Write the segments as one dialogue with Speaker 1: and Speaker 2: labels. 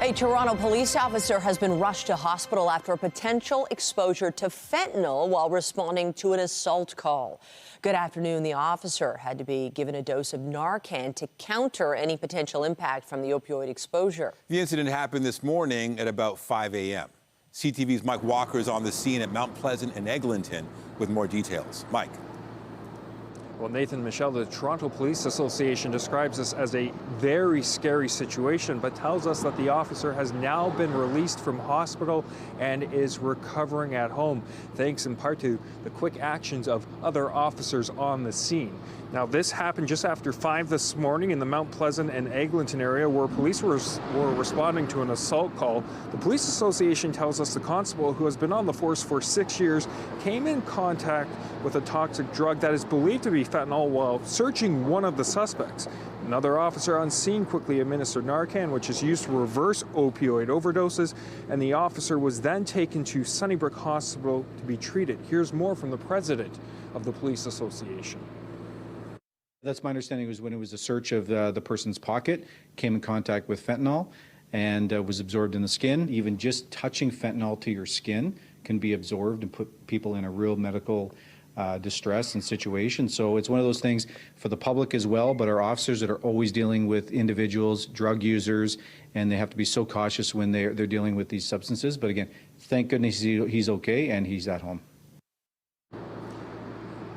Speaker 1: A Toronto police officer has been rushed to hospital after a potential exposure to fentanyl while responding to an assault call. Good afternoon. The officer had to be given a dose of Narcan to counter any potential impact from the opioid exposure.
Speaker 2: The incident happened this morning at about 5 a.m. CTV's Mike Walker is on the scene at Mount Pleasant and Eglinton with more details. Mike.
Speaker 3: Well, Nathan, Michelle, the Toronto Police Association describes this as a very scary situation, but tells us that the officer has now been released from hospital and is recovering at home, thanks in part to the quick actions of other officers on the scene. Now, this happened just after 5 this morning in the Mount Pleasant and Eglinton area where police were responding to an assault call. The Police Association tells us the constable, who has been on the force for 6 years, came in contact with a toxic drug that is believed to be fentanyl while searching one of the suspects. Another officer on scene quickly administered Narcan, which is used to reverse opioid overdoses, and the officer was then taken to Sunnybrook Hospital to be treated. Here's more from the president of the Police Association.
Speaker 4: That's my understanding, was when it was a search of the person's pocket, came in contact with fentanyl and was absorbed in the skin. Even just touching fentanyl to your skin can be absorbed and put people in a real medical distress and situation. So it's one of those things for the public as well, but our officers that are always dealing with individuals, drug users, and they have to be so cautious when they're dealing with these substances. But again, thank goodness he's okay and he's at home.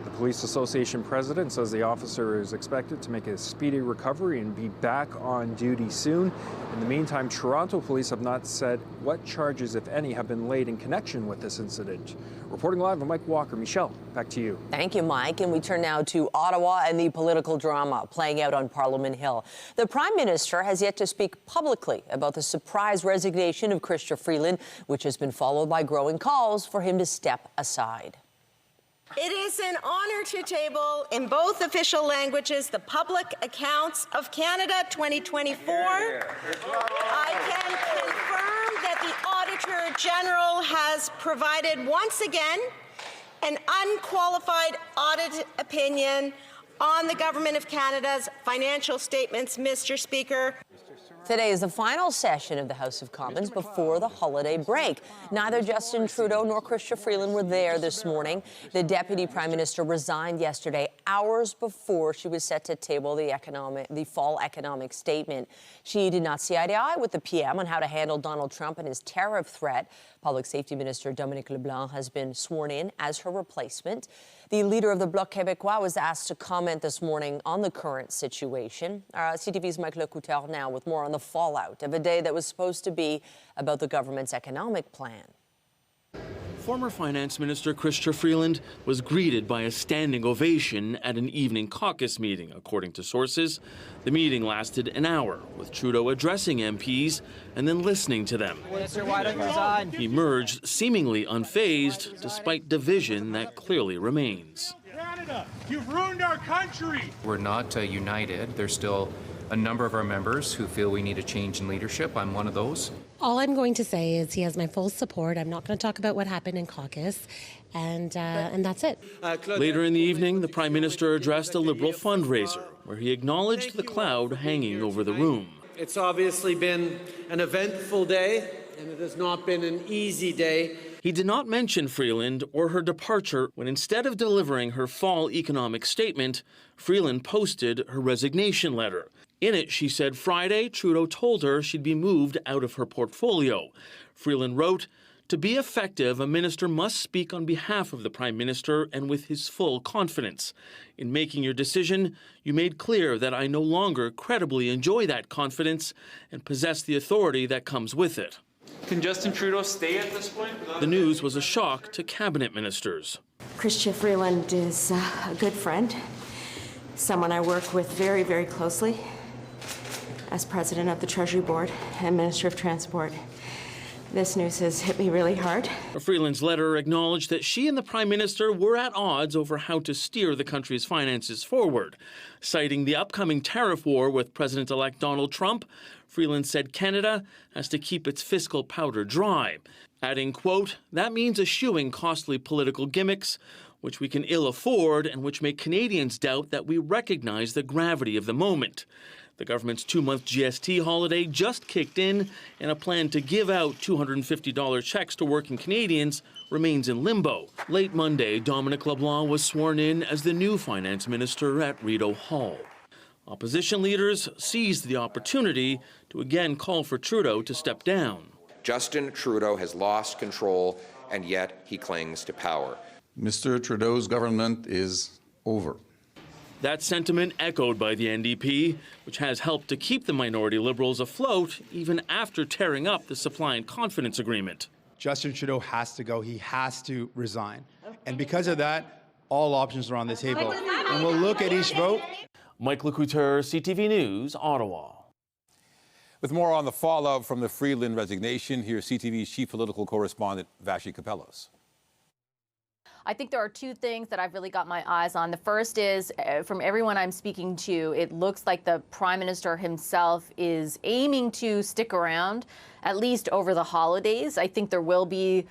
Speaker 3: The Police Association president says the officer is expected to make a speedy recovery and be back on duty soon. In the meantime, Toronto police have not said what charges, if any, have been laid in connection with this incident. Reporting live, I'm Mike Walker. Michelle, back to you.
Speaker 1: Thank you, Mike. And we turn now to Ottawa and the political drama playing out on Parliament Hill. The Prime Minister has yet to speak publicly about the surprise resignation of Chrystia Freeland, which has been followed by growing calls for him to step aside.
Speaker 5: It is an honour to table in both official languages the Public Accounts of Canada 2024. I can confirm that the Auditor General has provided once again an unqualified audit opinion on the Government of Canada's financial statements, Mr. Speaker.
Speaker 1: Today is the final session of the House of Commons before the holiday break. Neither Justin Trudeau nor Chrystia Freeland were there this morning. The Deputy Prime Minister resigned yesterday, hours before she was set to table the fall economic statement. She did not see eye to eye with the PM on how to handle Donald Trump and his tariff threat. Public Safety Minister Dominic LeBlanc has been sworn in as her replacement. The leader of the Bloc Québécois was asked to comment this morning on the current situation. CTV's Mike Lecouteur now with more on the fallout of a day that was supposed to be about the government's economic plan.
Speaker 6: Former Finance Minister Chrystia Freeland was greeted by a standing ovation at an evening caucus meeting, according to sources. The meeting lasted an hour, with Trudeau addressing MPs and then listening to them. He emerged seemingly unfazed, despite division that clearly remains.
Speaker 7: Canada, you've ruined our country!
Speaker 8: We're not united. There's still a number of our members who feel we need a change in leadership. I'm one of those.
Speaker 9: All I'm going to say is he has my full support. I'm not going to talk about what happened in caucus, and that's it.
Speaker 6: Later in the evening, the Prime Minister addressed a Liberal fundraiser, where he acknowledged the cloud hanging over the room.
Speaker 10: It's obviously been an eventful day, and it has not been an easy day.
Speaker 6: He did not mention Freeland or her departure when, instead of delivering her fall economic statement, Freeland posted her resignation letter. In it, she said Friday, Trudeau told her she'd be moved out of her portfolio. Freeland wrote, "To be effective, a minister must speak on behalf of the Prime Minister and with his full confidence. In making your decision, you made clear that I no longer credibly enjoy that confidence and possess the authority that comes with it."
Speaker 7: Can Justin Trudeau stay at this point?
Speaker 6: The news was a shock to cabinet ministers.
Speaker 5: Chrystia Freeland is a good friend, someone I work with very, very closely as President of the Treasury Board and Minister of Transport. This news has hit me really hard.
Speaker 6: Freeland's letter acknowledged that she and the Prime Minister were at odds over how to steer the country's finances forward. Citing the upcoming tariff war with President-elect Donald Trump, Freeland said Canada has to keep its fiscal powder dry, adding, quote, "That means eschewing costly political gimmicks which we can ill afford and which make Canadians doubt that we recognize the gravity of the moment. The government's 2-month GST holiday just kicked in, and a plan to give out $250 checks to working Canadians remains in limbo. Late Monday, Dominic LeBlanc was sworn in as the new finance minister at Rideau Hall. Opposition leaders seized the opportunity to again call for Trudeau to step down.
Speaker 11: Justin Trudeau has lost control, and yet he clings to power.
Speaker 12: Mr. Trudeau's government is over.
Speaker 6: That sentiment echoed by the NDP, which has helped to keep the minority Liberals afloat even after tearing up the Supply and Confidence Agreement.
Speaker 13: Justin Trudeau has to go. He has to resign. And because of that, all options are on the table. And we'll look at each vote.
Speaker 6: Mike Lecouteur, CTV News, Ottawa.
Speaker 2: With more on the fallout from the Freeland resignation, here's CTV's chief political correspondent, Vashi Capellos.
Speaker 14: I think there are two things that I've really got my eyes on. The first is, from everyone I'm speaking to, it looks like the Prime Minister himself is aiming to stick around, at least over the holidays. I think there will be,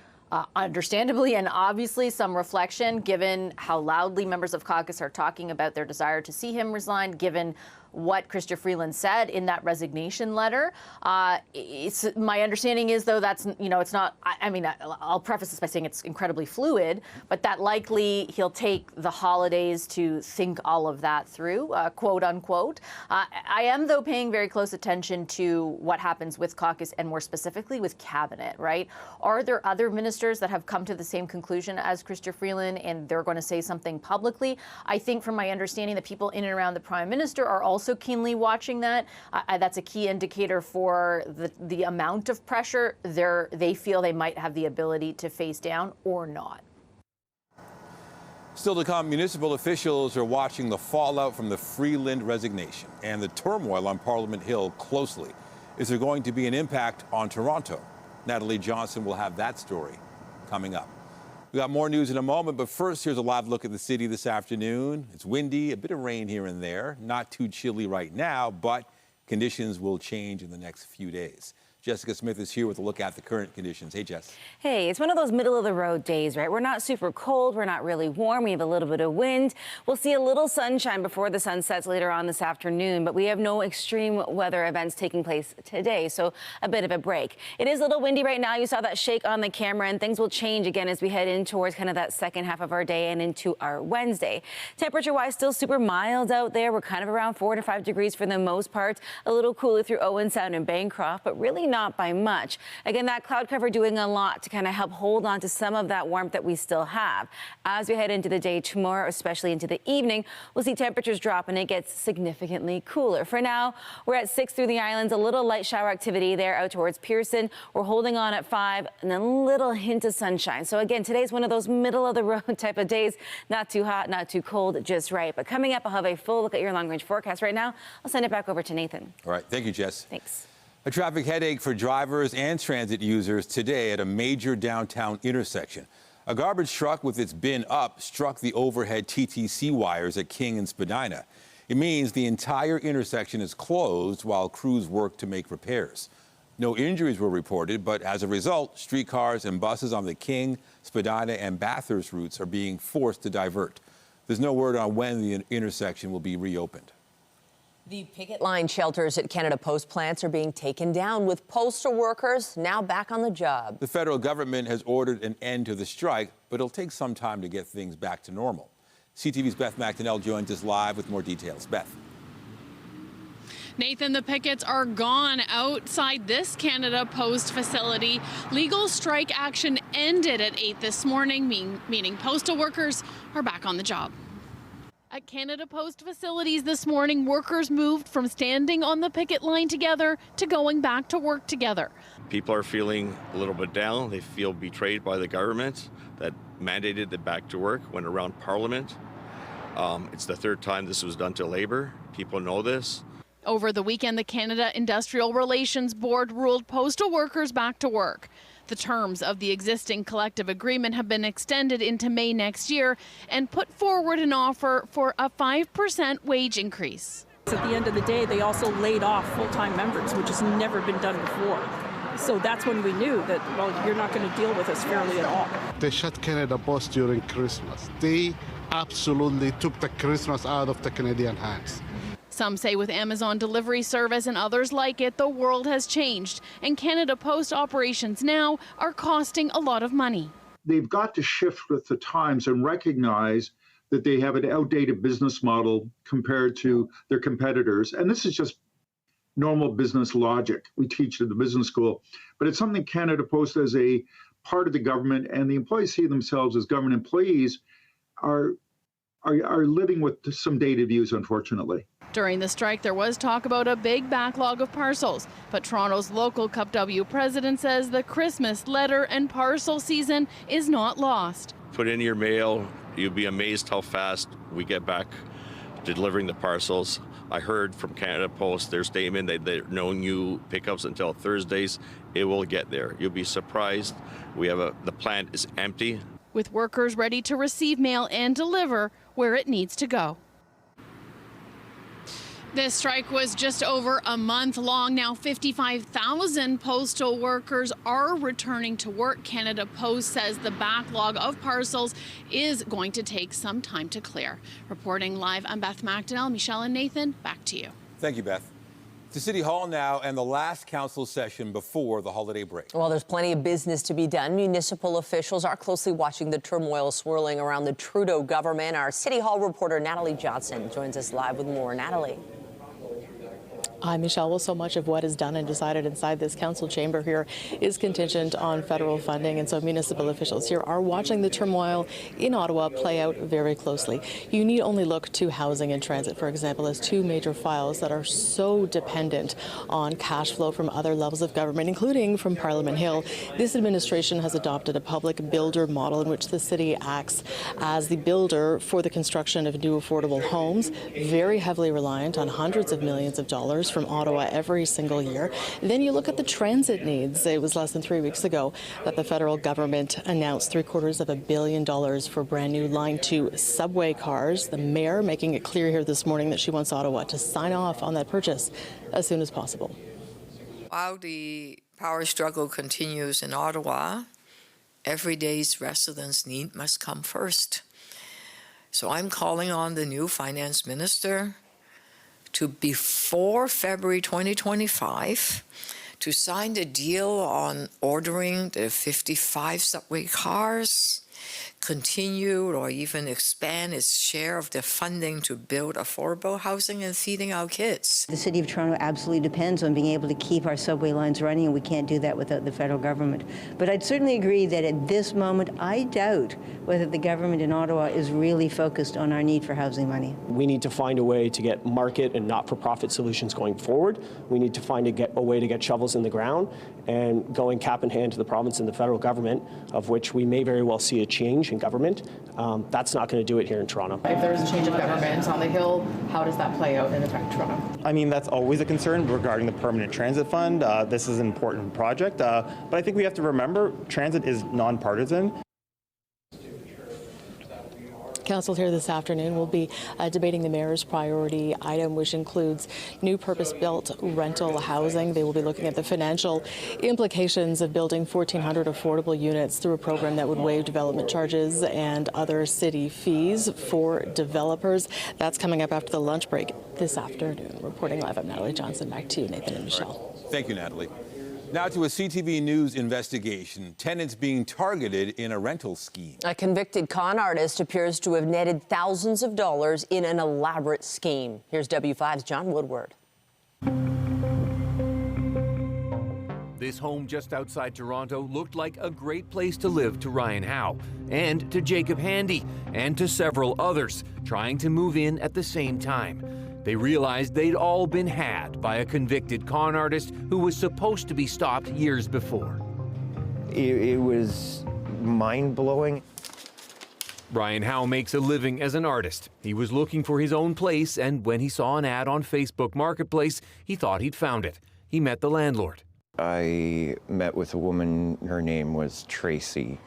Speaker 14: understandably and obviously, some reflection, given how loudly members of caucus are talking about their desire to see him resign, given what Chrystia Freeland said in that resignation letter. My understanding is, though, that's, it's not, I'll preface this by saying it's incredibly fluid, but that likely he'll take the holidays to think all of that through, quote unquote. I am, though, paying very close attention to what happens with caucus and more specifically with cabinet, right? Are there other ministers that have come to the same conclusion as Chrystia Freeland and they're going to say something publicly? I think from my understanding that people in and around the Prime Minister are also keenly watching that. That's a key indicator for the amount of pressure they feel they might have the ability to face down or not.
Speaker 2: Still to come, municipal officials are watching the fallout from the Freeland resignation and the turmoil on Parliament Hill closely. Is there going to be an impact on Toronto? Natalie Johnson will have that story coming up. We got more news in a moment, but first, here's a live look at the city this afternoon. It's windy, a bit of rain here and there. Not too chilly right now, but conditions will change in the next few days. Jessica Smith is here with a look at the current conditions. Hey, Jess.
Speaker 15: Hey, it's one of those middle-of-the-road days, right? We're not super cold. We're not really warm. We have a little bit of wind. We'll see a little sunshine before the sun sets later on this afternoon, but we have no extreme weather events taking place today, so a bit of a break. It is a little windy right now. You saw that shake on the camera, and things will change again as we head in towards kind of that second half of our day and into our Wednesday. Temperature-wise, still super mild out there. We're kind of around 4 to 5 degrees for the most part. A little cooler through Owen Sound and Bancroft, but really not by much. Again, that cloud cover doing a lot to kind of help hold on to some of that warmth that we still have. As we head into the day tomorrow, especially into the evening, we'll see temperatures drop and it gets significantly cooler. For now, we're at 6 through the islands, a little light shower activity there out towards Pearson. We're holding on at 5 and a little hint of sunshine. So again, today's one of those middle of the road type of days. Not too hot, not too cold, just right. But coming up, I'll have a full look at your long range forecast. Right now, I'll send it back over to Nathan.
Speaker 2: All right. Thank you, Jess.
Speaker 15: Thanks.
Speaker 2: A traffic headache for drivers and transit users today at a major downtown intersection. A garbage truck with its bin up struck the overhead TTC wires at King and Spadina. It means the entire intersection is closed while crews work to make repairs. No injuries were reported, but as a result, streetcars and buses on the King, Spadina, and Bathurst routes are being forced to divert. There's no word on when the intersection will be reopened.
Speaker 1: The picket line shelters at Canada Post plants are being taken down, with postal workers now back on the job.
Speaker 2: The federal government has ordered an end to the strike, but it'll take some time to get things back to normal. CTV's Beth McDonnell joins us live with more details. Beth.
Speaker 16: Nathan, the pickets are gone outside this Canada Post facility. Legal strike action ended at 8 this morning, meaning postal workers are back on the job. At Canada Post facilities this morning, workers moved from standing on the picket line together to going back to work together.
Speaker 17: People are feeling a little bit down. They feel betrayed by the government that mandated them back to work when around Parliament. It's the third time this was done to Labour. People know this.
Speaker 16: Over the weekend, the Canada Industrial Relations Board ruled postal workers back to work. The terms of the existing collective agreement have been extended into May next year and put forward an offer for a 5% wage increase.
Speaker 18: At the end of the day, they also laid off full-time members, which has never been done before. So that's when we knew that, well, you're not going to deal with us fairly at all.
Speaker 19: They shut Canada Post during Christmas. They absolutely took the Christmas out of the Canadian hands.
Speaker 16: Some say with Amazon delivery service and others like it, the world has changed, and Canada Post operations now are costing a lot of money.
Speaker 20: They've got to shift with the times and recognize that they have an outdated business model compared to their competitors. And this is just normal business logic. We teach it at the business school, but it's something Canada Post, as a part of the government, and the employees see themselves as government employees, are living with some dated views, unfortunately.
Speaker 16: During the strike, there was talk about a big backlog of parcels, but Toronto's local Cup W president says the Christmas letter and parcel season is not lost.
Speaker 17: Put in your mail. You'll be amazed how fast we get back to delivering the parcels. I heard from Canada Post their statement that there are no new pickups until Thursdays. It will get there. You'll be surprised. The plant is empty.
Speaker 16: With workers ready to receive mail and deliver where it needs to go. This strike was just over a month long. Now 55,000 postal workers are returning to work. Canada Post says the backlog of parcels is going to take some time to clear. Reporting live, I'm Beth McDonnell. Michelle and Nathan, back to you.
Speaker 2: Thank you, Beth. To City Hall now, and the last council session before the holiday break.
Speaker 1: Well, there's plenty of business to be done. Municipal officials are closely watching the turmoil swirling around the Trudeau government. Our City Hall reporter Natalie Johnson joins us live with more. Natalie.
Speaker 21: Hi, Michelle. Well, so much of what is done and decided inside this council chamber here is contingent on federal funding, and so municipal officials here are watching the turmoil in Ottawa play out very closely. You need only look to housing and transit, for example, as two major files that are so dependent on cash flow from other levels of government, including from Parliament Hill. This administration has adopted a public builder model in which the city acts as the builder for the construction of new affordable homes, very heavily reliant on hundreds of millions of dollars from Ottawa every single year. Then you look at the transit needs. It was less than 3 weeks ago that the federal government announced $750 million for brand new Line 2 subway cars. The mayor making it clear here this morning that she wants Ottawa to sign off on that purchase as soon as possible.
Speaker 22: While the power struggle continues in Ottawa, every day's residents' need must come first. So I'm calling on the new finance minister to, before February 2025, to sign the deal on ordering the 55 subway cars, continue or even expand its share of the funding to build affordable housing and feeding our kids.
Speaker 23: The City of Toronto absolutely depends on being able to keep our subway lines running, and we can't do that without the federal government. But I'd certainly agree that at this moment, I doubt whether the government in Ottawa is really focused on our need for housing money.
Speaker 24: We need to find a way to get market and not-for-profit solutions going forward. We need to find a way to get shovels in the ground and going cap in hand to the province and the federal government, of which we may very well see a change in government. That's not going to do it here in Toronto.
Speaker 21: If there is a change of government on the Hill, how does that play out and affect Toronto?
Speaker 25: I mean, that's always a concern regarding the Permanent Transit Fund. This is an important project, but I think we have to remember transit is nonpartisan.
Speaker 21: Council here this afternoon will be debating the mayor's priority item, which includes new purpose-built rental housing. They will be looking at the financial implications of building 1,400 affordable units through a program that would waive development charges and other city fees for developers. That's coming up after the lunch break this afternoon. Reporting live, I'm Natalie Johnson. Back to you, Nathan and Michelle.
Speaker 2: Thank you, Natalie. Now to a CTV News investigation. Tenants being targeted in a rental scheme.
Speaker 1: A convicted con artist appears to have netted thousands of dollars in an elaborate scheme. Here's W5's John Woodward.
Speaker 26: This home just outside Toronto looked like a great place to live to Ryan Howe and to Jacob Handy and to several others trying to move in at the same time. They realized they'd all been had by a convicted con artist who was supposed to be stopped years before.
Speaker 27: It was mind-blowing.
Speaker 26: Ryan Howe makes a living as an artist. He was looking for his own place, and when he saw an ad on Facebook Marketplace, he thought he'd found it. He met the landlord.
Speaker 27: I met with a woman, her name was Tracy.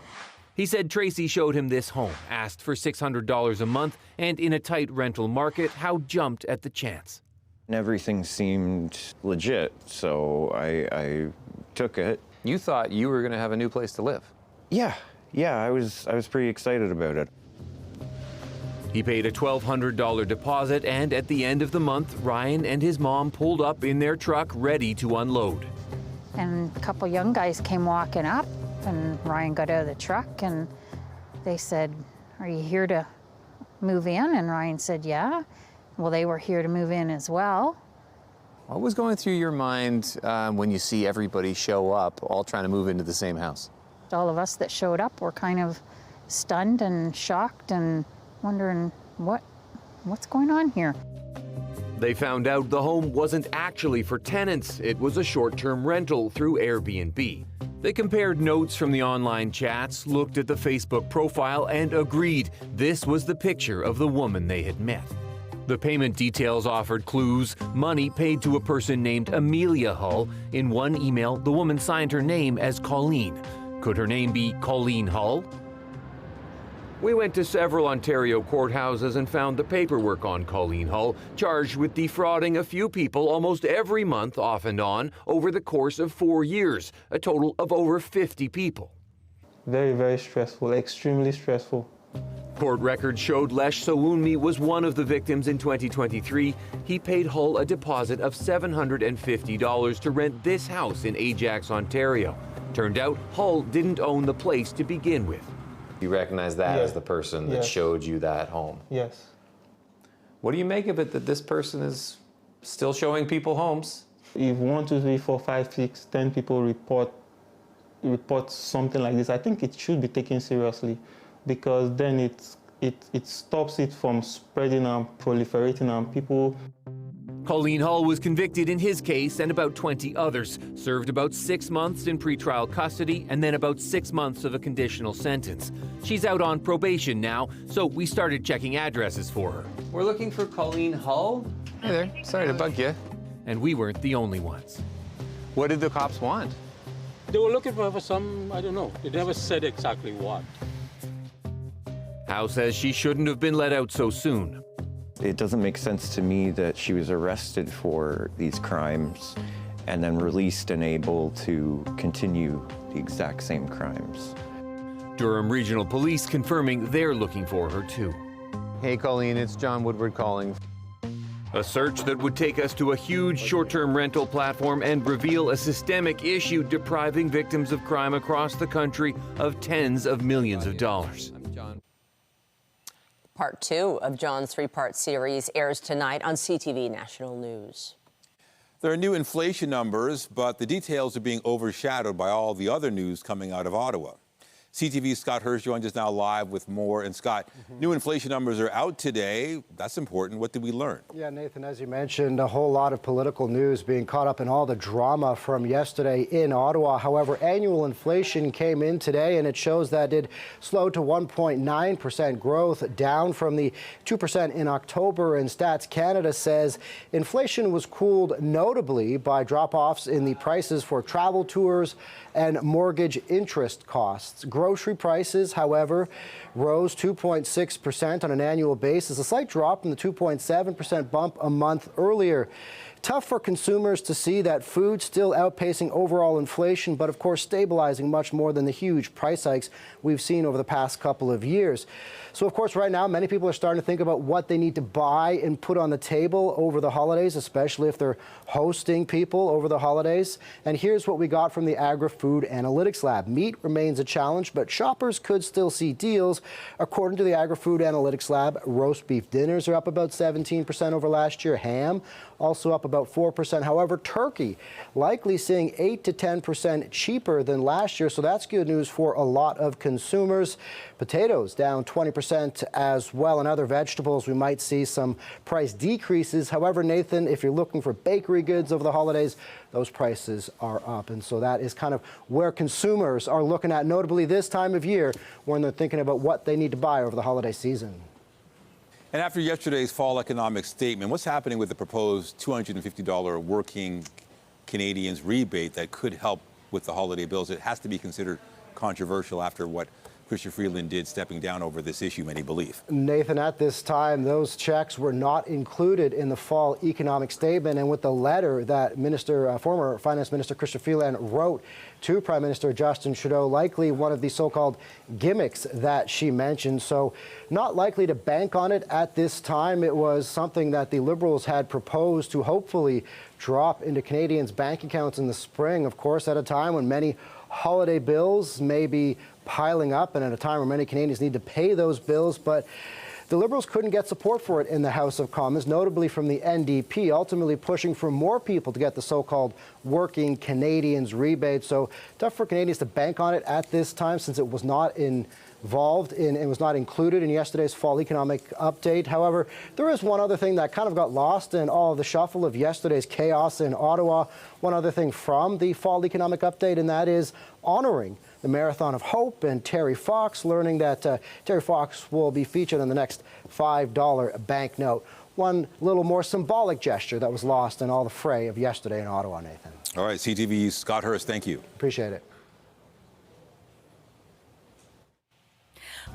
Speaker 26: He said Tracy showed him this home, asked for $600 a month, and in a tight rental market, Howe jumped at the chance.
Speaker 27: Everything seemed legit, so I took it.
Speaker 3: You thought you were going to have a new place to live?
Speaker 27: Yeah, I was pretty excited about it.
Speaker 26: He paid a $1,200 deposit, and at the end of the month, Ryan and his mom pulled up in their truck ready to unload.
Speaker 4: And a couple young guys came walking up, and Ryan got out of the truck, and they said, "Are you here to move in?" And Ryan said, "Yeah." Well, they were here to move in as well.
Speaker 3: What was going through your mind when you see everybody show up, all trying to move into the same house?
Speaker 4: All of us that showed up were kind of stunned and shocked and wondering what's going on here.
Speaker 26: They found out the home wasn't actually for tenants. It was a short-term rental through Airbnb. They compared notes from the online chats, looked at the Facebook profile, and agreed this was the picture of the woman they had met. The payment details offered clues. Money paid to a person named Amelia Hull. In one email, the woman signed her name as Colleen. Could her name be Colleen Hull? We went to several Ontario courthouses and found the paperwork on Colleen Hull, charged with defrauding a few people almost every month, off and on, over the course of 4 years, a total of over 50 people.
Speaker 5: Very, very stressful, extremely stressful.
Speaker 26: Court records showed Lesh Sawunmi was one of the victims in 2023. He paid Hull a deposit of $750 to rent this house in Ajax, Ontario. Turned out Hull didn't own the place to begin with.
Speaker 3: You recognize that as the person that showed you that home?
Speaker 5: Yes.
Speaker 3: What do you make of it that this person is still showing people homes?
Speaker 5: If 1, 2, 3, 4, 5, 6, 10 people report something like this, I think it should be taken seriously, because then it stops it from spreading and proliferating and people.
Speaker 26: Colleen Hull was convicted in his case and about 20 others, served about 6 months in pretrial custody and then about 6 months of a conditional sentence. She's out on probation now, so we started checking addresses for her.
Speaker 3: We're looking for Colleen Hull. Hey there, sorry to bug you.
Speaker 26: And we weren't the only ones.
Speaker 3: What did the cops want?
Speaker 7: They were looking for some, I don't know, they never said exactly what.
Speaker 26: Howe says she shouldn't have been let out so soon.
Speaker 27: It doesn't make sense to me that she was arrested for these crimes and then released and able to continue the exact same crimes.
Speaker 26: Durham Regional Police confirming they're looking for her too.
Speaker 3: Hey Colleen, it's John Woodward calling.
Speaker 26: A search that would take us to a huge short-term rental platform and reveal a systemic issue depriving victims of crime across the country of tens of millions of dollars.
Speaker 1: Part 2 of John's 3-part series airs tonight on CTV National News.
Speaker 2: There are new inflation numbers, but the details are being overshadowed by all the other news coming out of Ottawa. CTV's Scott Hirsch joins us now live with more. And Scott, new inflation numbers are out today. That's important. What did we learn?
Speaker 8: Yeah, Nathan, as you mentioned, a whole lot of political news being caught up in all the drama from yesterday in Ottawa. However, annual inflation came in today, and it shows that it slowed to 1.9% growth, down from the 2% in October. And Stats Canada says inflation was cooled notably by drop-offs in the prices for travel tours and mortgage interest costs. Grocery prices, however, rose 2.6% on an annual basis, a slight drop from the 2.7% bump a month earlier. Tough for consumers to see that food still outpacing overall inflation, but of course stabilizing much more than the huge price hikes we've seen over the past couple of years. So of course right now many people are starting to think about what they need to buy and put on the table over the holidays, especially if they're hosting people over the holidays. And here's what we got from the Agri-Food Analytics Lab. Meat remains a challenge, but shoppers could still see deals. According to the Agri-Food Analytics Lab, roast beef dinners are up about 17% over last year. Ham also up about 4%. However, turkey likely seeing 8 to 10% cheaper than last year. So that's good news for a lot of consumers. Potatoes down 20% as well. And other vegetables, we might see some price decreases. However, Nathan, if you're looking for bakery goods over the holidays, those prices are up. And so that is kind of where consumers are looking at, notably this time of year when they're thinking about what they need to buy over the holiday season.
Speaker 2: And after yesterday's fall economic statement, what's happening with the proposed $250 working Canadians rebate that could help with the holiday bills? It has to be considered controversial after what Chrystia Freeland did stepping down over this issue, many believe.
Speaker 8: Nathan, at this time, those checks were not included in the fall economic statement, and with the letter that former Finance Minister Chrystia Freeland wrote to Prime Minister Justin Trudeau, likely one of the so-called gimmicks that she mentioned. So not likely to bank on it at this time. It was something that the Liberals had proposed to hopefully drop into Canadians' bank accounts in the spring, of course, at a time when many holiday bills may be piling up and at a time where many Canadians need to pay those bills. But the Liberals couldn't get support for it in the House of Commons, notably from the NDP, ultimately pushing for more people to get the so-called working Canadians rebate. So tough for Canadians to bank on it at this time, since it was not involved in and was not included in yesterday's fall economic update. However, there is one other thing that kind of got lost in all of the shuffle of yesterday's chaos in Ottawa. One other thing from the fall economic update, and that is honoring the Marathon of Hope and Terry Fox, learning that Terry Fox will be featured on the next $5 banknote. One little more symbolic gesture that was lost in all the fray of yesterday in Ottawa, Nathan.
Speaker 2: All right, CTV's Scott Hurst, thank you.
Speaker 8: Appreciate it.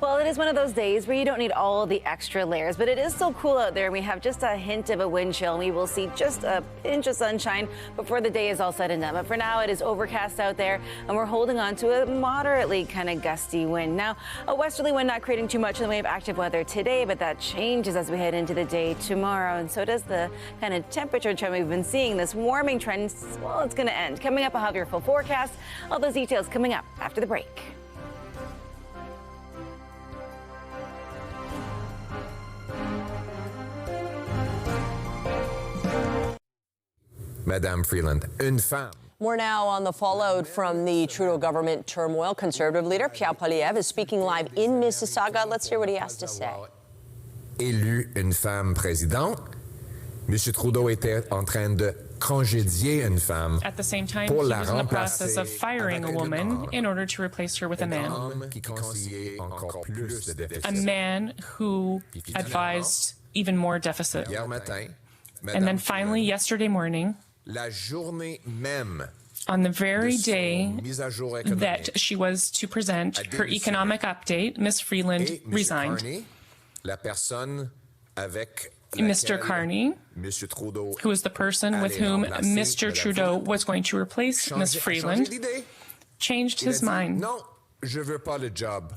Speaker 15: Well, it is one of those days where you don't need all the extra layers, but it is still cool out there, and we have just a hint of a wind chill. We will see just a pinch of sunshine before the day is all said and done. But for now, it is overcast out there, and we're holding on to a moderately kind of gusty wind. Now, a westerly wind not creating too much in the way of active weather today, but that changes as we head into the day tomorrow, and so does the kind of temperature trend we've been seeing. This warming trend, well, it's going to end. Coming up, I'll have your full forecast. All those details coming up after the break.
Speaker 6: Madame Freeland, une femme.
Speaker 1: More now on the fallout from the Trudeau government turmoil. Conservative leader Pierre Poilievre is speaking live in Mississauga. Let's hear what he has to say.
Speaker 6: Élu une femme présidente, M. Trudeau était en train de congédier une femme.
Speaker 9: At the same time, he was in the process of firing a woman in order to replace her with a man. A man who advised even more deficit. And then finally, yesterday morning, on the very day that she was to present her economic update, Ms. Freeland resigned. Mr. Carney, who is the person with whom Mr. Trudeau was going to replace Ms. Freeland, changed his mind.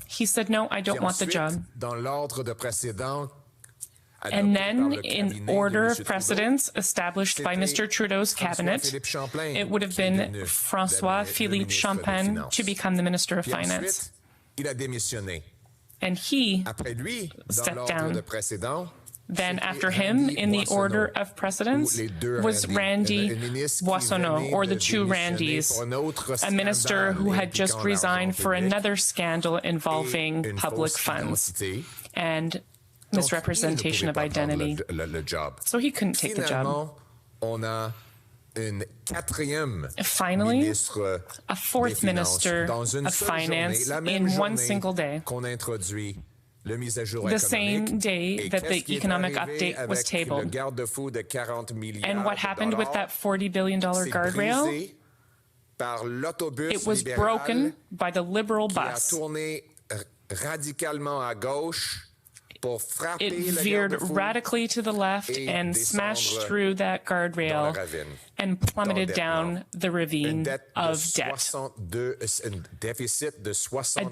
Speaker 9: He said, no, I don't want the job. And then, in order of precedence established by Mr. Trudeau's cabinet, it would have been François-Philippe Champagne to become the Minister of Finance. And he stepped down. Then after him, in the order of precedence, was Randy Boissonnault, or the two Randys, a minister who had just resigned for another scandal involving public funds and misrepresentation of identity. So he couldn't take the job. Finally, a fourth minister of finance in one single day. The same day that the economic update was tabled. And what happened with that $40 billion guardrail? It was broken by the Liberal bus. It veered radically to the left and smashed through that guardrail and plummeted down the ravine of debt. A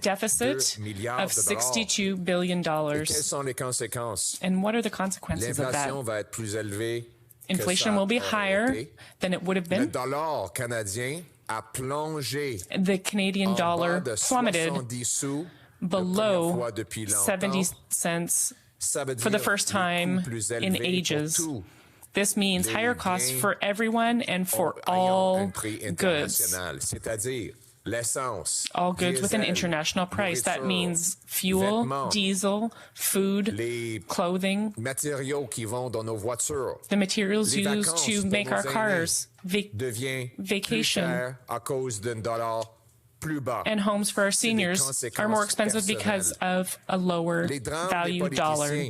Speaker 9: deficit of $62 billion. And what are the consequences of that? Inflation will be higher than it would have been. The Canadian dollar plummeted below 70 cents for the first time in ages. This means higher costs for everyone and for all goods. All goods with an international price. That means fuel, diesel, food, clothing, the materials used to make our cars, vacation, and homes for our seniors are more expensive because of a lower value dollar.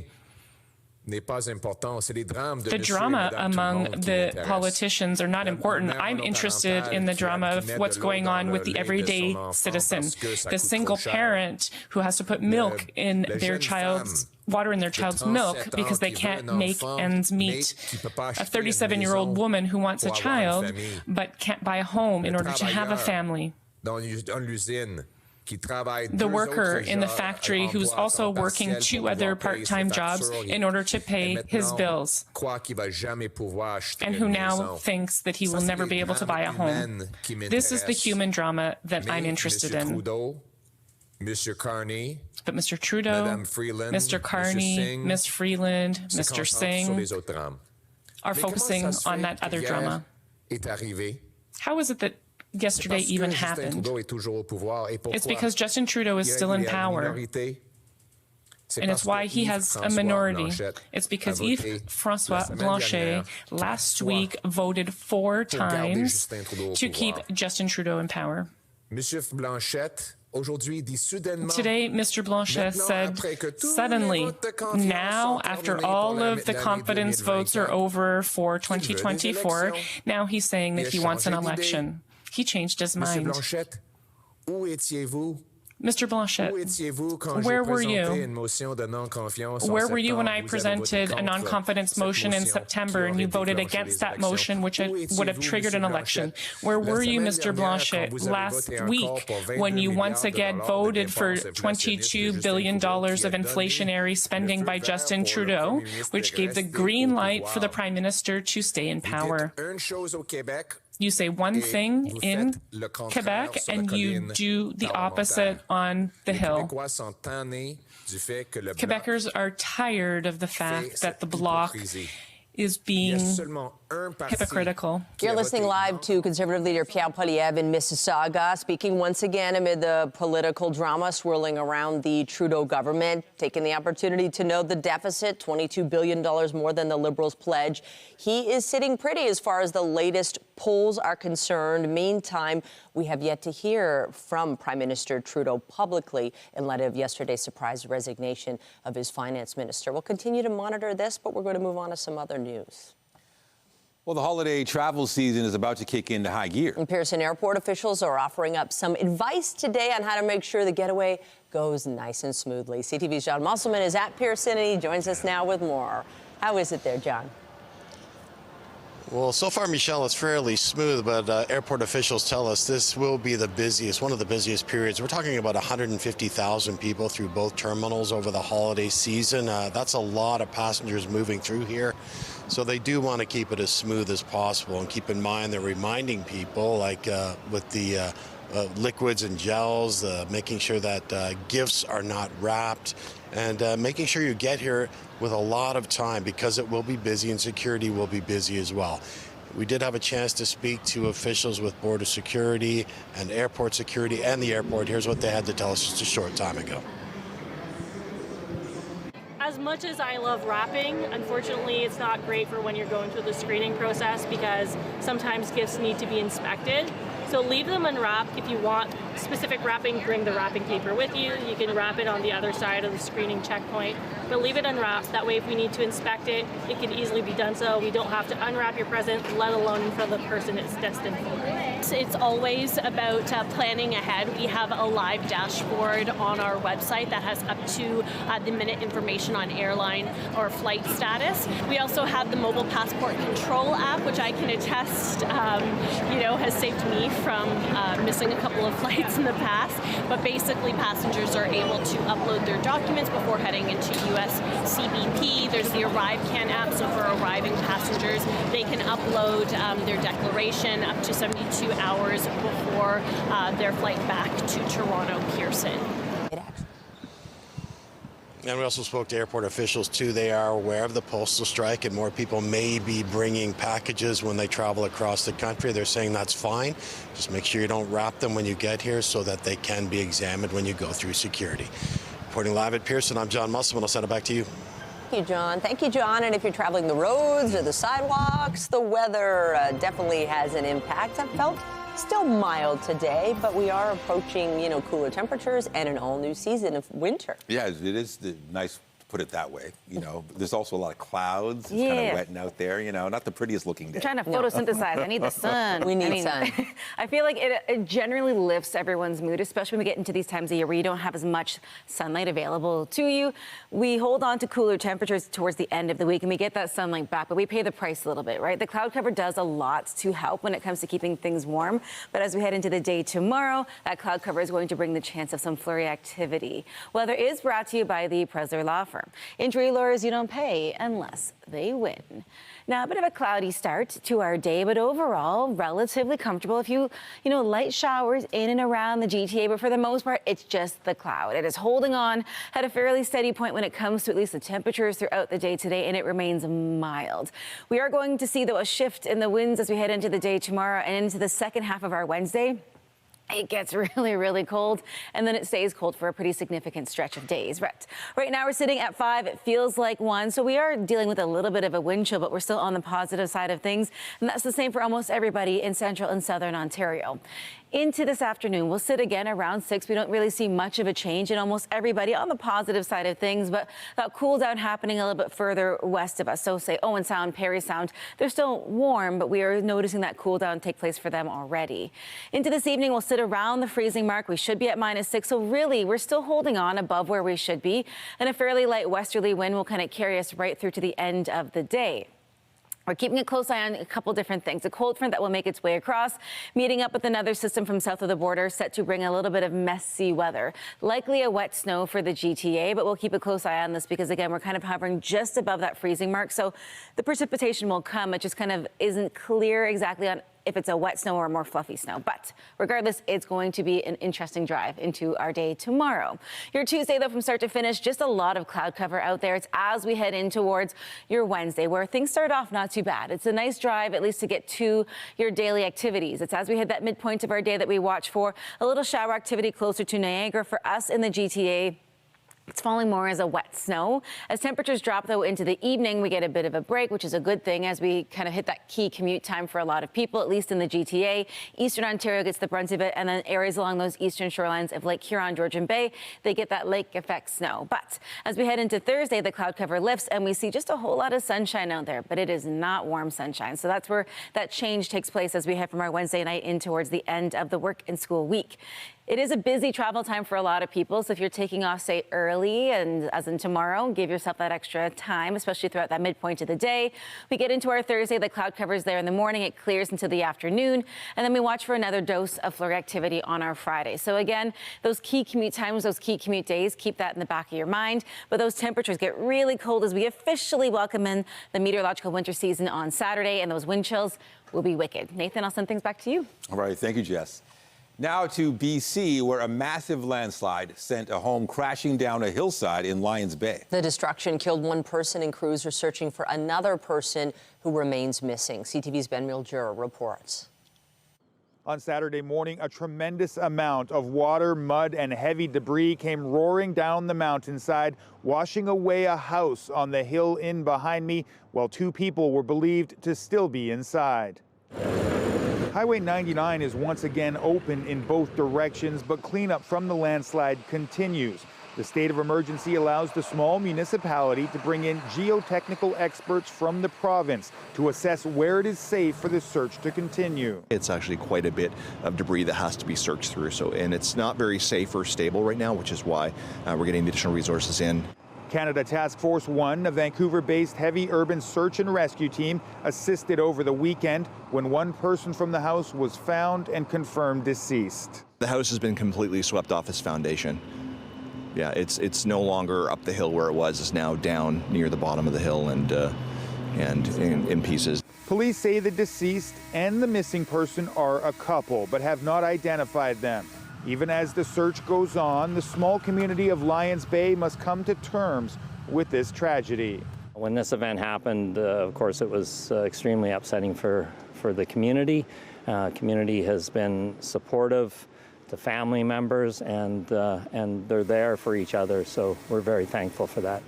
Speaker 9: The drama among the politicians are not important. I'm interested in the drama of what's going on with the everyday citizen, the single parent who has to put milk in their child's water in their child's milk because they can't make ends meet. A 37-year-old woman who wants a child but can't buy a home in order to have a family. The worker in the factory who's also working 2 other part-time jobs in order to pay his bills, and who now thinks that he will never be able to buy a home. This is the human drama that I'm interested in. But Mr. Trudeau, Mr. Carney, Ms. Freeland, Mr. Singh are focusing on that other drama. How is it that yesterday even happened? It's because Justin Trudeau is still in power. And it's why he has a minority. It's because Yves-François Blanchet last week voted 4 times to keep Justin Trudeau in power. Today, Mr. Blanchet said, suddenly, now, after all of the confidence votes are over for 2024, now he's saying that he wants an election. He changed his mind. Mr. Blanchet, where were you? Where were you when I presented a non-confidence motion in September and you voted against that motion, which would have triggered an election? Where were you, Mr. Blanchet, last week when you once again voted for $22 billion of inflationary spending by Justin Trudeau, which gave the green light for the Prime Minister to stay in power? You say one thing in Quebec and you do the opposite on the Hill. Quebecers are tired of the fact that the Bloc is being hypocritical.
Speaker 1: You're listening live to Conservative leader Pierre Poilievre in Mississauga, speaking once again amid the political drama swirling around the Trudeau government, taking the opportunity to note the deficit, $22 billion more than the Liberals' pledge. He is sitting pretty as far as the latest polls are concerned. Meantime, we have yet to hear from Prime Minister Trudeau publicly in light of yesterday's surprise resignation of his finance minister. We'll continue to monitor this, but we're going to move on to some other news.
Speaker 2: Well, the holiday travel season is about to kick into high gear.
Speaker 1: And Pearson Airport officials are offering up some advice today on how to make sure the getaway goes nice and smoothly. CTV's John Musselman is at Pearson, and he joins us now with more. How is it there, John?
Speaker 10: Well, so far, Michelle, it's fairly smooth, but airport officials tell us this will be the busiest, one of the busiest periods. We're talking about 150,000 people through both terminals over the holiday season. That's a lot of passengers moving through here. So they do want to keep it as smooth as possible. And keep in mind, they're reminding people, like with the liquids and gels, making sure that gifts are not wrapped, and making sure you get here with a lot of time because it will be busy and security will be busy as well. We did have a chance to speak to officials with Border Security and Airport Security and the airport. Here's what they had to tell us just a short time ago.
Speaker 11: As much as I love wrapping, unfortunately, it's not great for when you're going through the screening process because sometimes gifts need to be inspected. So leave them unwrapped. If you want specific wrapping, bring the wrapping paper with you. You can wrap it on the other side of the screening checkpoint, but leave it unwrapped. That way, if we need to inspect it, it can easily be done so. We don't have to unwrap your present, let alone in front of the person it's destined for. It's always about planning ahead. We have a live dashboard on our website that has up to the minute information on airline or flight status. We also have the mobile passport control app, which I can attest, has saved me from missing a couple of flights in the past. But basically, passengers are able to upload their documents before heading into U.S. CBP. There's the ArriveCan app, so for arriving passengers, they can upload their declaration up to 72 hours before their flight back to Toronto Pearson.
Speaker 10: And we also spoke to airport officials, too. They are aware of the postal strike, and more people may be bringing packages when they travel across the country. They're saying that's fine. Just make sure you don't wrap them when you get here so that they can be examined when you go through security. Reporting live at Pearson, I'm John Musselman. I'll send it back to you.
Speaker 1: Thank you, John. Thank you, John. And if you're traveling the roads or the sidewalks, the weather definitely has an impact. I've felt still mild today, but we are approaching, cooler temperatures and an all-new season of winter.
Speaker 2: Yeah, it is nice put it that way. You know, there's also a lot of clouds. It's kind of wetting out there. You know, not the prettiest looking day.
Speaker 15: I'm trying to photosynthesize. I need the sun.
Speaker 1: We need sun.
Speaker 15: I feel like it generally lifts everyone's mood, especially when we get into these times of year where you don't have as much sunlight available to you. We hold on to cooler temperatures towards the end of the week and we get that sunlight back, but we pay the price a little bit, right? The cloud cover does a lot to help when it comes to keeping things warm. But as we head into the day tomorrow, that cloud cover is going to bring the chance of some flurry activity. Weather is brought to you by the Presler Law Firm. Injury lawyers you don't pay unless they win. Now, a bit of a cloudy start to our day, but overall, relatively comfortable. A few, light showers in and around the GTA, but for the most part, it's just the cloud. It is holding on at a fairly steady point when it comes to at least the temperatures throughout the day today, and it remains mild. We are going to see, though, a shift in the winds as we head into the day tomorrow and into the second half of our Wednesday. It gets really, really cold, and then it stays cold for a pretty significant stretch of days. Right now, we're sitting at 5. It feels like 1, so we are dealing with a little bit of a wind chill, but we're still on the positive side of things, and that's the same for almost everybody in central and southern Ontario. Into this afternoon, we'll sit again around 6. We don't really see much of a change in almost everybody on the positive side of things, but that cool down happening a little bit further west of us. So say Owen Sound, Parry Sound, they're still warm, but we are noticing that cool down take place for them already. Into this evening, we'll sit around the freezing mark. We should be at -6, so really we're still holding on above where we should be, and a fairly light westerly wind will kind of carry us right through to the end of the day. We're keeping a close eye on a couple different things. A cold front that will make its way across, meeting up with another system from south of the border, set to bring a little bit of messy weather. Likely a wet snow for the GTA, but we'll keep a close eye on this because, again, we're kind of hovering just above that freezing mark. So the precipitation will come. It just kind of isn't clear exactly on if it's a wet snow or a more fluffy snow. But regardless, it's going to be an interesting drive into our day tomorrow. Your Tuesday, though, from start to finish, just a lot of cloud cover out there. It's as we head in towards your Wednesday, where things start off not too bad. It's a nice drive, at least to get to your daily activities. It's as we hit that midpoint of our day that we watch for a little shower activity closer to Niagara. For us in the GTA, it's falling more as a wet snow. As temperatures drop, though, into the evening, we get a bit of a break, which is a good thing as we kind of hit that key commute time for a lot of people, at least in the GTA. Eastern Ontario gets the brunt of it, and then areas along those eastern shorelines of Lake Huron, Georgian Bay, they get that lake effect snow. But as we head into Thursday, the cloud cover lifts, and we see just a whole lot of sunshine out there, but it is not warm sunshine. So that's where that change takes place as we head from our Wednesday night in towards the end of the work and school week. It is a busy travel time for a lot of people, so if you're taking off, say, early, and as in tomorrow, give yourself that extra time, especially throughout that midpoint of the day. We get into our Thursday, the cloud cover's there in the morning, it clears into the afternoon, and then we watch for another dose of flurry activity on our Friday. So again, those key commute times, those key commute days, keep that in the back of your mind, but those temperatures get really cold as we officially welcome in the meteorological winter season on Saturday, and those wind chills will be wicked. Nathan, I'll send things back to you.
Speaker 2: All right, thank you, Jess. Now to BC, where a massive landslide sent a home crashing down a hillside in Lions Bay.
Speaker 1: The destruction killed one person, and crews are searching for another person who remains missing. CTV's Ben Miljer reports.
Speaker 12: On Saturday morning, a tremendous amount of water, mud, and heavy debris came roaring down the mountainside, washing away a house on the hill in behind me, while 2 people were believed to still be inside. Highway 99 is once again open in both directions, but cleanup from the landslide continues. The state of emergency allows the small municipality to bring in geotechnical experts from the province to assess where it is safe for the search to continue.
Speaker 13: It's actually quite a bit of debris that has to be searched through, and it's not very safe or stable right now, which is why we're getting the additional resources in.
Speaker 12: Canada Task Force 1, a Vancouver-based heavy urban search and rescue team, assisted over the weekend when one person from the house was found and confirmed deceased.
Speaker 13: The house has been completely swept off its foundation. Yeah, it's no longer up the hill where it was. It's now down near the bottom of the hill and in pieces.
Speaker 12: Police say the deceased and the missing person are a couple, but have not identified them. Even as the search goes on, the small community of Lions Bay must come to terms with this tragedy.
Speaker 14: When this event happened, of course, it was extremely upsetting for the community. Community has been supportive to family members, and they're there for each other, so we're very thankful for that.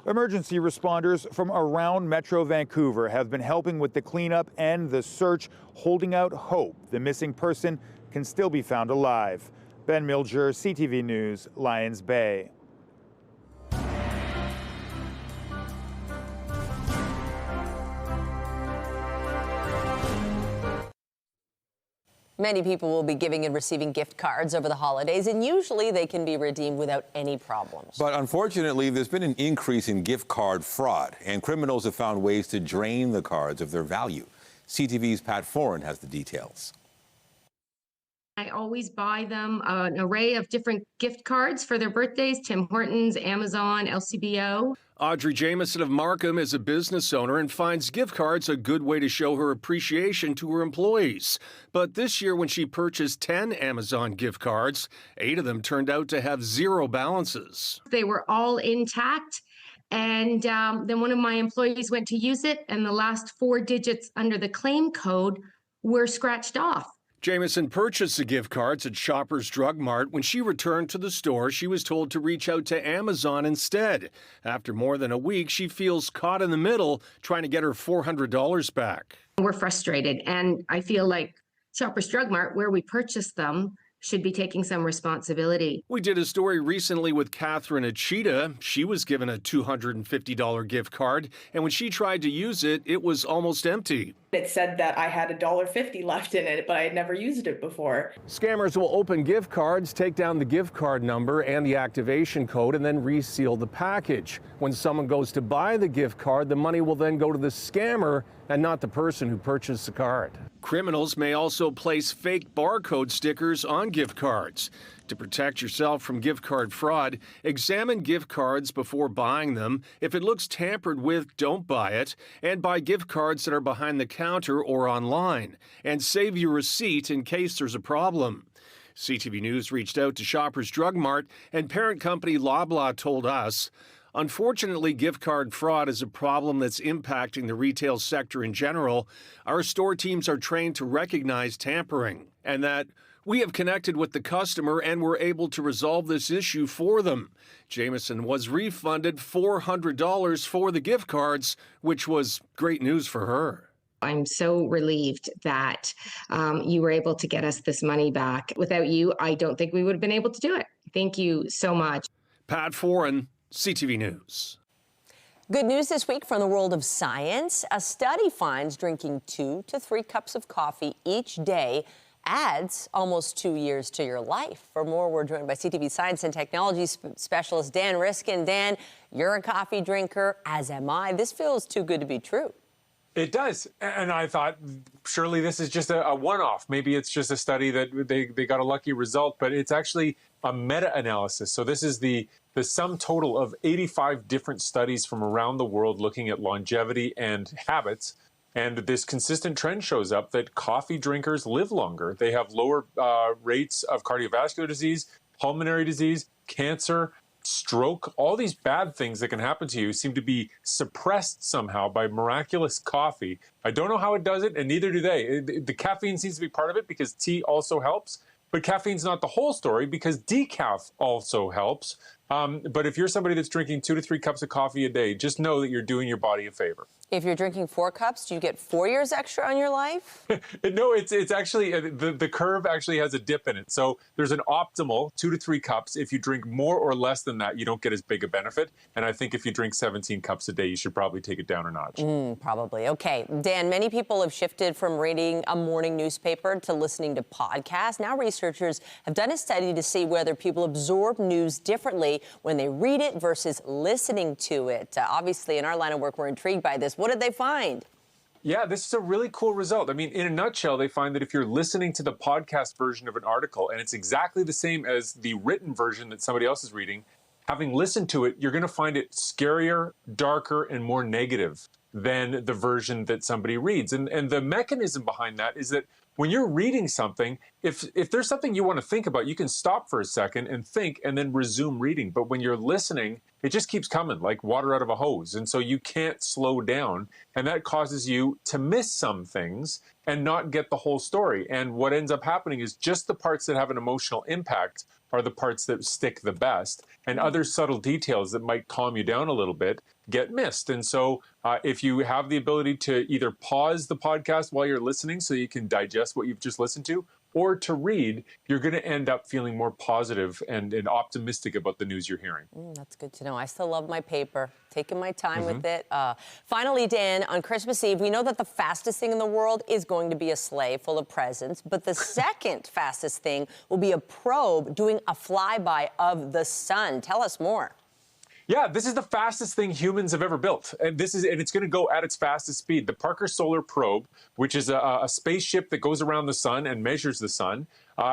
Speaker 12: Emergency responders from around Metro Vancouver have been helping with the cleanup and the search, holding out hope the missing person can still be found alive. Ben Miljer, CTV News, Lions Bay.
Speaker 1: Many people will be giving and receiving gift cards over the holidays, and usually they can be redeemed without any problems.
Speaker 2: But unfortunately, there's been an increase in gift card fraud, and criminals have found ways to drain the cards of their value. CTV's Pat Foran has the details.
Speaker 16: I always buy them an array of different gift cards for their birthdays, Tim Hortons, Amazon, LCBO.
Speaker 17: Audrey Jamieson of Markham is a business owner and finds gift cards a good way to show her appreciation to her employees. But this year, when she purchased 10 Amazon gift cards, 8 of them turned out to have zero balances.
Speaker 16: They were all intact. And then one of my employees went to use it, and the last 4 digits under the claim code were scratched off.
Speaker 17: Jamieson purchased the gift cards at Shoppers Drug Mart. When she returned to the store, she was told to reach out to Amazon instead. After more than a week, she feels caught in the middle, trying to get her $400 back.
Speaker 16: We're frustrated, and I feel like Shoppers Drug Mart, where we purchased them, should be taking some responsibility.
Speaker 17: We did a story recently with Catherine Achita. She was given a $250 gift card, and when she tried to use it, it was almost empty.
Speaker 18: It said that I had $1.50 left in it, but I had never used it before.
Speaker 17: Scammers will open gift cards, take down the gift card number and the activation code, and then reseal the package. When someone goes to buy the gift card, the money will then go to the scammer and not the person who purchased the card. Criminals may also place fake barcode stickers on gift cards. To protect yourself from gift card fraud, examine gift cards before buying them. If it looks tampered with, don't buy it. And buy gift cards that are behind the counter or online. And save your receipt in case there's a problem. CTV News reached out to Shoppers Drug Mart, and parent company Loblaw told us, unfortunately, gift card fraud is a problem that's impacting the retail sector in general. Our store teams are trained to recognize tampering, and that we have connected with the customer and were able to resolve this issue for them. Jamieson was refunded $400 for the gift cards, which was great news for her.
Speaker 16: I'm so relieved that you were able to get us this money back. Without you, I don't think we would have been able to do it. Thank you so much.
Speaker 17: Pat Foran, CTV News.
Speaker 1: Good news this week from the world of science. A study finds drinking 2 to 3 cups of coffee each day adds almost 2 years to your life. For more, we're joined by CTV science and technology specialist Dan Riskin. Dan, you're a coffee drinker, as am I. This feels too good to be true.
Speaker 19: It does. And I thought, surely this is just a one-off. Maybe it's just a study that they got a lucky result, but it's actually a meta-analysis. So this is the sum total of 85 different studies from around the world looking at longevity and habits. And this consistent trend shows up that coffee drinkers live longer. They have lower rates of cardiovascular disease, pulmonary disease, cancer, stroke. All these bad things that can happen to you seem to be suppressed somehow by miraculous coffee. I don't know how it does it, and neither do they. The caffeine seems to be part of it because tea also helps. But caffeine's not the whole story because decaf also helps. But if you're somebody that's drinking 2 to 3 cups of coffee a day, just know that you're doing your body a favor.
Speaker 1: If you're drinking 4 cups, do you get 4 years extra on your life?
Speaker 19: No, it's actually, the curve actually has a dip in it. So there's an optimal 2 to 3 cups. If you drink more or less than that, you don't get as big a benefit. And I think if you drink 17 cups a day, you should probably take it down a notch.
Speaker 1: Probably. Okay. Dan, many people have shifted from reading a morning newspaper to listening to podcasts. Now researchers have done a study to see whether people absorb news differently when they read it versus listening to it. Obviously, in our line of work, we're intrigued by this. What did they find?
Speaker 19: Yeah, this is a really cool result. I mean, in a nutshell, they find that if you're listening to the podcast version of an article and it's exactly the same as the written version that somebody else is reading, having listened to it, you're going to find it scarier, darker, and more negative than the version that somebody reads. And the mechanism behind that is that when you're reading something, if there's something you want to think about, you can stop for a second and think and then resume reading. But when you're listening, it just keeps coming like water out of a hose. And so you can't slow down. And that causes you to miss some things and not get the whole story. And what ends up happening is just the parts that have an emotional impact are the parts that stick the best. And other subtle details that might calm you down a little bit get missed. And so if you have the ability to either pause the podcast while you're listening so you can digest what you've just listened to, or to read, you're going to end up feeling more positive and optimistic about the news you're hearing.
Speaker 1: That's good to know. I still love my paper, taking my time with it. Finally, Dan, on Christmas Eve, we know that the fastest thing in the world is going to be a sleigh full of presents, but the second fastest thing will be a probe doing a flyby of the sun. Tell us more.
Speaker 19: Yeah, this is the fastest thing humans have ever built. And it's going to go at its fastest speed. The Parker Solar Probe, which is a spaceship that goes around the sun and measures the sun,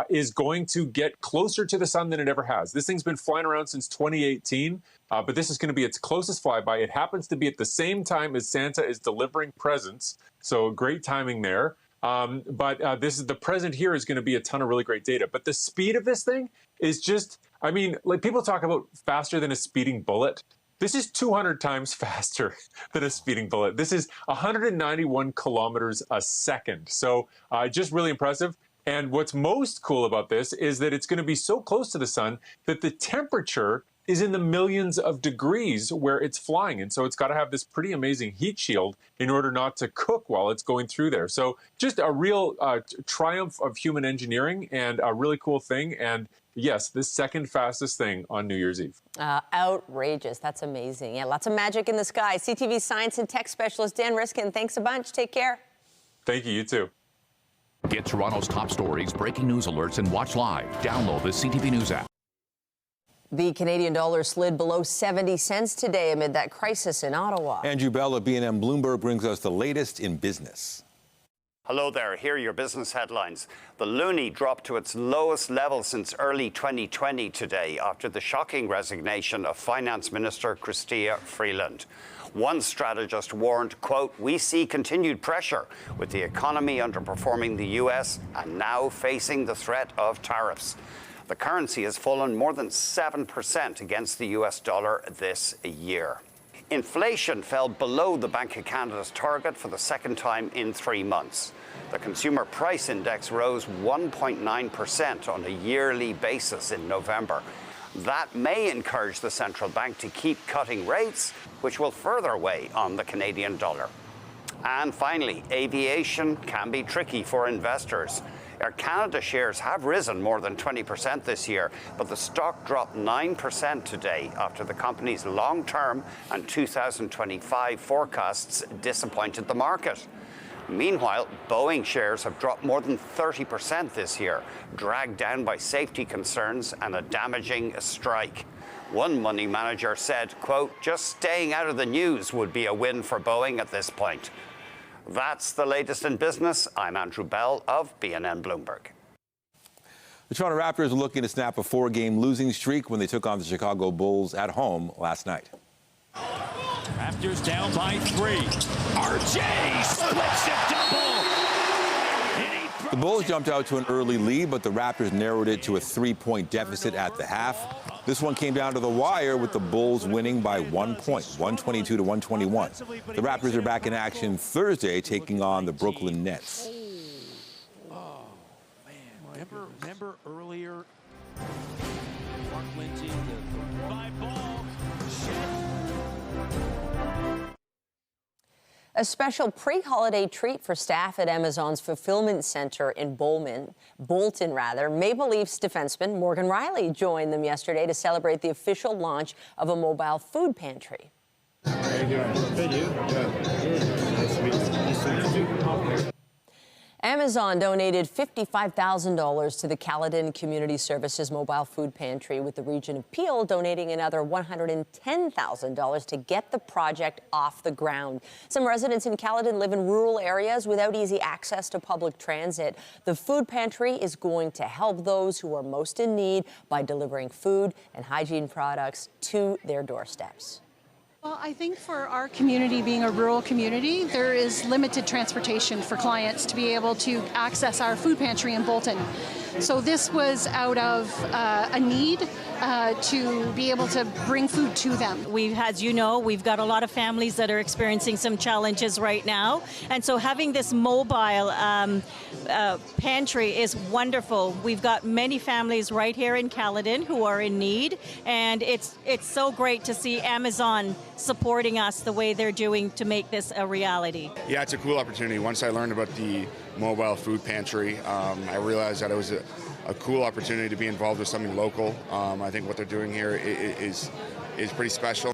Speaker 19: is going to get closer to the sun than it ever has. This thing's been flying around since 2018, but this is going to be its closest flyby. It happens to be at the same time as Santa is delivering presents, so great timing there. But the present here is going to be a ton of really great data. But the speed of this thing is just, I mean, like people talk about faster than a speeding bullet. This is 200 times faster than a speeding bullet. This is 191 kilometers a second. So just really impressive. And what's most cool about this is that it's going to be so close to the sun that the temperature is in the millions of degrees where it's flying. And so it's got to have this pretty amazing heat shield in order not to cook while it's going through there. So just a real triumph of human engineering and a really cool thing. And yes, the second fastest thing on New Year's Eve.
Speaker 1: Outrageous. That's amazing. Yeah, lots of magic in the sky. CTV science and tech specialist Dan Riskin, thanks a bunch. Take care.
Speaker 19: Thank you. You too.
Speaker 4: Get Toronto's top stories, breaking news alerts, and watch live. Download the CTV News app.
Speaker 1: The Canadian dollar slid below 70 cents today amid that crisis in Ottawa.
Speaker 2: Andrew Bell of BNN Bloomberg brings us the latest in business.
Speaker 20: Hello there. Here are your business headlines. The loonie dropped to its lowest level since early 2020 today after the shocking resignation of Finance Minister Chrystia Freeland. One strategist warned, quote, "We see continued pressure with the economy underperforming the U.S. and now facing the threat of tariffs." The currency has fallen more than 7% against the U.S. dollar this year. Inflation fell below the Bank of Canada's target for the second time in 3 months. The Consumer Price Index rose 1.9% on a yearly basis in November. That may encourage the central bank to keep cutting rates, which will further weigh on the Canadian dollar. And finally, aviation can be tricky for investors. Air Canada shares have risen more than 20% this year, but the stock dropped 9% today after the company's long-term and 2025 forecasts disappointed the market. Meanwhile, Boeing shares have dropped more than 30% this year, dragged down by safety concerns and a damaging strike. One money manager said, quote, "Just staying out of the news would be a win for Boeing at this point." That's the latest in business. I'm Andrew Bell of BNN Bloomberg.
Speaker 2: The Toronto Raptors are looking to snap a 4-game losing streak when they took on the Chicago Bulls at home last night.
Speaker 21: Raptors down by 3. RJ splits it double.
Speaker 2: The Bulls jumped out to an early lead, but the Raptors narrowed it to a 3-point deficit at the half. This one came down to the wire with the Bulls winning by 1 point, 122 to 121. The Raptors are back in action Thursday, taking on the Brooklyn Nets.
Speaker 21: Oh, man. Remember earlier, Mark Lindsay, the 5 ball.
Speaker 1: A special pre-holiday treat for staff at Amazon's fulfillment center in Bolton. Maple Leafs defenseman Morgan Riley joined them yesterday to celebrate the official launch of a mobile food pantry.
Speaker 22: How are you doing? Good, you? Good. Nice to meet you.
Speaker 1: Amazon donated $55,000 to the Caledon Community Services Mobile Food Pantry, with the region of Peel donating another $110,000 to get the project off the ground. Some residents in Caledon live in rural areas without easy access to public transit. The food pantry is going to help those who are most in need by delivering food and hygiene products to their doorsteps.
Speaker 23: Well, I think for our community, being a rural community, there is limited transportation for clients to be able to access our food pantry in Bolton. So this was out of a need to be able to bring food to them.
Speaker 24: As you know, we've got a lot of families that are experiencing some challenges right now. And so having this mobile pantry is wonderful. We've got many families right here in Caledon who are in need. And it's so great to see Amazon supporting us the way they're doing to make this a reality.
Speaker 25: Yeah, it's a cool opportunity. Once I learned about the
Speaker 3: mobile food pantry. I realized that it was a cool opportunity to be involved with something local. I think what they're doing here is pretty special.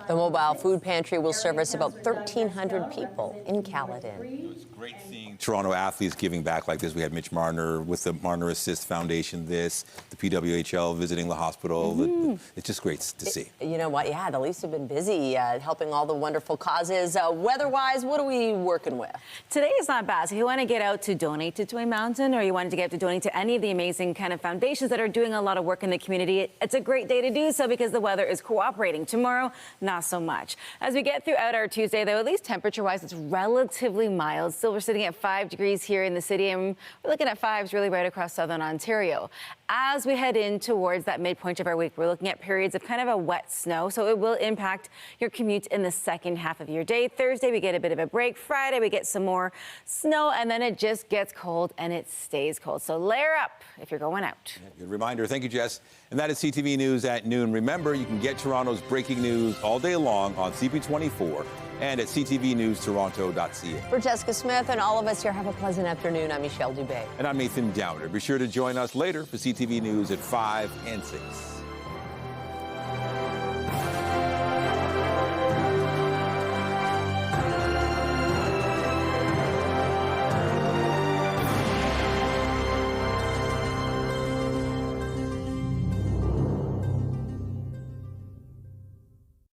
Speaker 1: The mobile food pantry will service about 1,300 people in Caledon.
Speaker 2: It's great seeing Toronto athletes giving back like this. We had Mitch Marner with the Marner Assist Foundation, the PWHL visiting the hospital. It's just great to see.
Speaker 1: You know what? Yeah, the Leafs have been busy helping all the wonderful causes. Weather-wise, what are we working with?
Speaker 15: Today is not bad. So if you want to get out to donate to Twin Mountain, or you wanted to get out to donate to any of the amazing kind of foundations that are doing a lot of work in the community, it's a great day to do so because the weather is cooperating. Tomorrow, not so much. As we get throughout our Tuesday, though, at least temperature-wise, it's relatively mild. Still, we're sitting at 5 degrees here in the city, and we're looking at 5s really right across southern Ontario. As we head in towards that midpoint of our week, we're looking at periods of kind of a wet snow, so it will impact your commute in the second half of your day. Thursday, we get a bit of a break. Friday, we get some more snow, and then it just gets cold, and it stays cold. So layer up if you're going out.
Speaker 2: Yeah, good reminder. Thank you, Jess. And that is CTV News at noon. Remember, you can get Toronto's breaking news all day long on CP24 and at ctvnewstoronto.ca.
Speaker 1: For Jessica Smith and all of us here, have a pleasant afternoon. I'm Michelle Dubé.
Speaker 2: And I'm Nathan Downer. Be sure to join us later for CTV News at 5 and 6.